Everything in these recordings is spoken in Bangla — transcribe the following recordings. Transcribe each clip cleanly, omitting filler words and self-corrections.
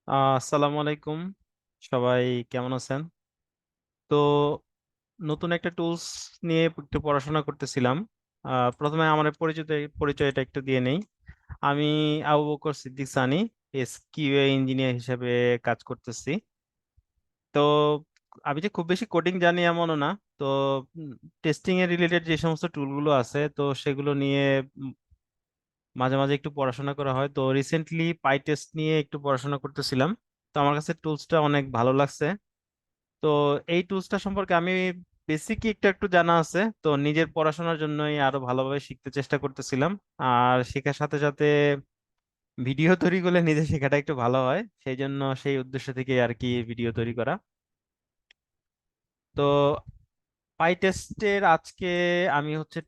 আসসালামু আলাইকুম। সবাই কেমন আছেন? তো নতুন একটা টুলস নিয়ে একটু পড়াশোনা করতেছিলাম। প্রথমে আমার পরিচয়টা একটু দিয়ে নেই। আমি আবু বকর সিদ্দিক সানি, এসকিউএ ইঞ্জিনিয়ার হিসেবে কাজ করতেছি। তো আমি যে খুব বেশি কোডিং জানি এমনও না। তো টেস্টিং এর রিলেটেড যে সমস্ত টুলগুলো আছে তো সেগুলো নিয়ে উম, মাঝে মাঝে একটু পড়াশোনা করা হয়। তো রিসেন্টলি পাইটেস্ট নিয়ে একটু পড়াশোনা করতেছিলাম। তো আমার কাছে টুলসটা অনেক ভালো লাগছে। তো এই টুলসটা সম্পর্কে আমি বেসিক একটু একটু জানা আছে, তো নিজের পড়াশোনার জন্যই আরো ভালোভাবে শিখতে চেষ্টা করতেছিলাম। আর শেখার সাথে সাথে ভিডিও তৈরি করলে নিজে শেখাটা একটু ভালো হয়, সেই জন্য সেই উদ্দেশ্য থেকে আর কি ভিডিও তৈরি করা। তো পাই টেস্টের আজকে আমি হচ্ছে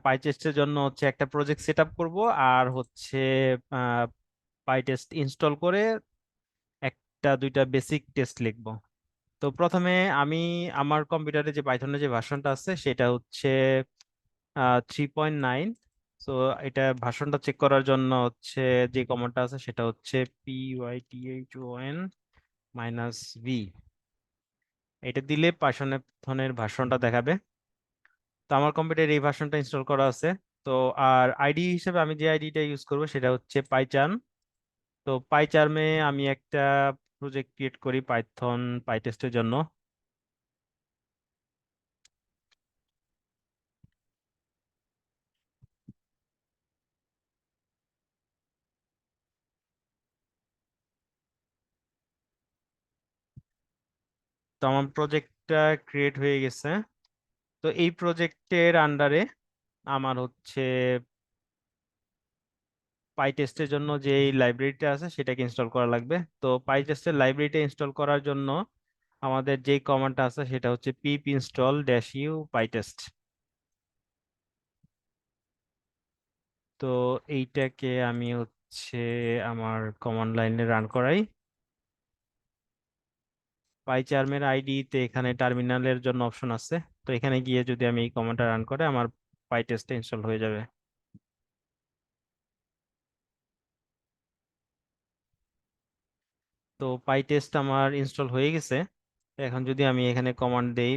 পাই টেস্টের জন্য হচ্ছে একটা প্রজেক্ট সেট আপ করবো, আর হচ্ছে পাই টেস্ট ইনস্টল করে একটা দুইটা বেসিক টেস্ট লিখবো। তো প্রথমে আমি আমার কম্পিউটারে যে পাইথনের যে ভার্সনটা আছে সেটা হচ্ছে 3.9। তো এটা ভার্সনটা চেক করার জন্য হচ্ছে যে কমান্ডটা আছে সেটা হচ্ছে python-v। এটা দিলে পাইথনের ভার্সনটা দেখাবে। তো আমার কম্পিউটারে এই ভার্সনটা ইনস্টল করা আছে। তো আর আইডি হিসেবে আমি যে আইডিটা ইউজ করব সেটা হচ্ছে পাইচার্ম। তো পাইচার্মে আমি একটা প্রজেক্ট ক্রিয়েট করি পাইথন পাইটেস্টের জন্য। তো আমার প্রজেক্টটা ক্রিয়েট হয়ে গেছে। তো এই প্রজেক্টের আন্ডারে আমার হচ্ছে পাই টেস্টের জন্য যে লাইব্রেরিটা আছে সেটাকে ইনস্টল করা লাগবে। তো পাই টেস্টের লাইব্রেরিটা ইনস্টল করার জন্য আমাদের যে কমান্ডটা আছে সেটা হচ্ছে pip install dash U pytest. তো এইটাকে আমি হচ্ছে আমার কমান্ড লাইনে রান করাই। পাইচার্মের আইডিতে এখানে টার্মিনালের জন্য অপশন আছে। তো এখানে গিয়ে যদি আমি এই কমান্ডটা রান করে আমার পাই টেস্টটা ইনস্টল হয়ে যাবে। তো পাই টেস্ট আমার ইনস্টল হয়ে গেছে। এখন যদি আমি এখানে কমান্ড দেই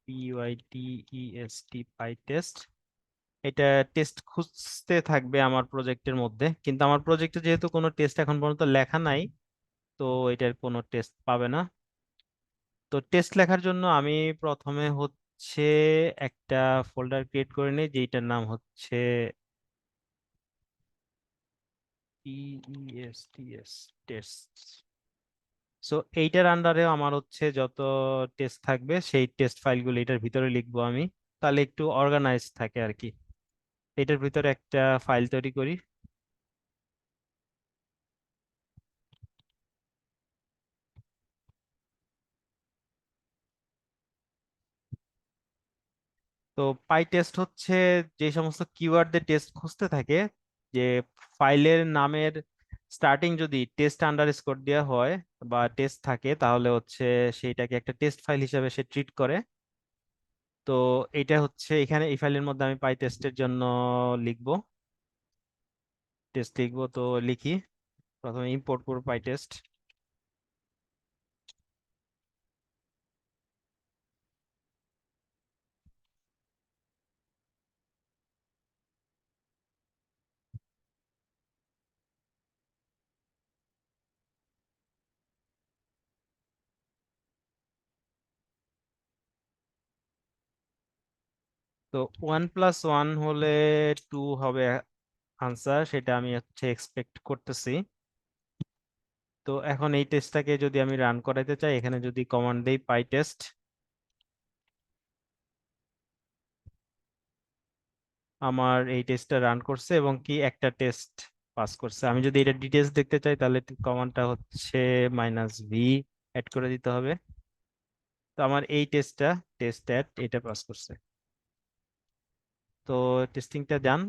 pytest পাই টেস্ট, এটা টেস্ট খুঁজতে থাকবে আমার প্রজেক্টের মধ্যে, কিন্তু আমার প্রজেক্টে যেহেতু কোনো টেস্ট এখন পর্যন্ত লেখা নাই, তো এটার কোনো টেস্ট পাবে না। তো টেস্ট লেখার জন্য আমি প্রথমে হচ্ছে একটা ফোল্ডার ক্রিয়েট করে নিই যেটার নাম হচ্ছে PESTS টেস্ট। সো এইটার আন্ডারে আমার হচ্ছে যত টেস্ট থাকবে সেই টেস্ট ফাইলগুলো এটার ভিতরে লিখবো আমি, তাহলে একটু অর্গানাইজ থাকে আর কি। এটার ভিতরে একটা ফাইল তৈরি করি। তো পাই টেস্ট হচ্ছে যে সমস্ত কিওয়ার্ড দিয়ে টেস্ট খুঁজতে থাকে, যে ফাইলের নামের স্টার্টিং যদি টেস্ট আন্ডার স্কোর দেওয়া হয় বা টেস্ট থাকে তাহলে হচ্ছে সেইটাকে একটা টেস্ট ফাইল হিসেবে সে ট্রিট করে। তো এটা হচ্ছে এখানে এই ফাইলের মধ্যে আমি পাই টেস্টের জন্য লিখবো, টেস্ট লিখবো। তো লিখি, প্রথমে ইম্পোর্ট করবো পাই টেস্ট। তো 1+1 হলে 2 হবে আনসার, সেটা আমি হচ্ছে এক্সপেক্ট করতেছি। তো এখন এই টেস্টটাকে যদি আমি রান করাইতে চাই, এখানে যদি কমান্ড দেই পাই টেস্ট, আমার এই টেস্টটা রান করছে এবং কি একটা টেস্ট পাস করছে। আমি যদি এটা ডিটেলস দেখতে চাই তাহলে কমান্ডটা হচ্ছে -v অ্যাড করে দিতে হবে। তো আমার এই টেস্টটা টেস্ট অ্যাড এটা পাস করছে। তো টেস্টিংটা যান,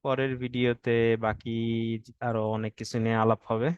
পরের ভিডিওতে বাকি আরো অনেক কিছু নিয়ে আলাপ হবে।